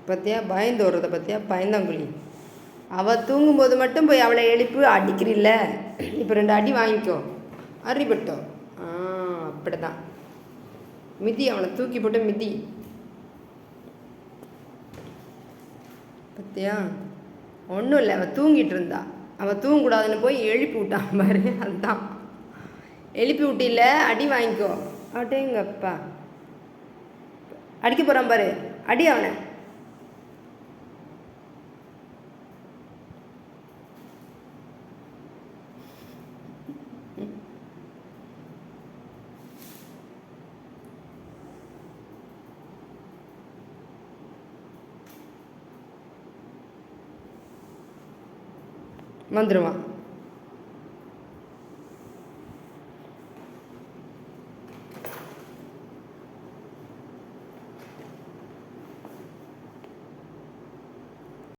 பார்த்தியா பயந்து வர்றதை பார்த்தியா பயந்தாங்குழி. அவள் தூங்கும்போது மட்டும் போய் அவளை எழுப்பி அடிக்கிறீல்ல, இப்போ 2 அடி வாங்கிக்கோ அறிபட்டோம். அப்படி தான் மிதி, அவனை தூக்கி போட்டு மிதி. பார்த்தியா ஒன்றும் இல்லை, அவள் தூங்கிட்டு இருந்தா. அவள் தூங்கக்கூடாதுன்னு போய் எழுப்பி விட்டான் பாரு. அதுதான் எழுப்பி விட்டில்ல, அடி வாங்கிக்கோ. அடேங்கப்பா அடிக்க போகிறான் பாரு, அடி அவனை. வந்துடுவான்.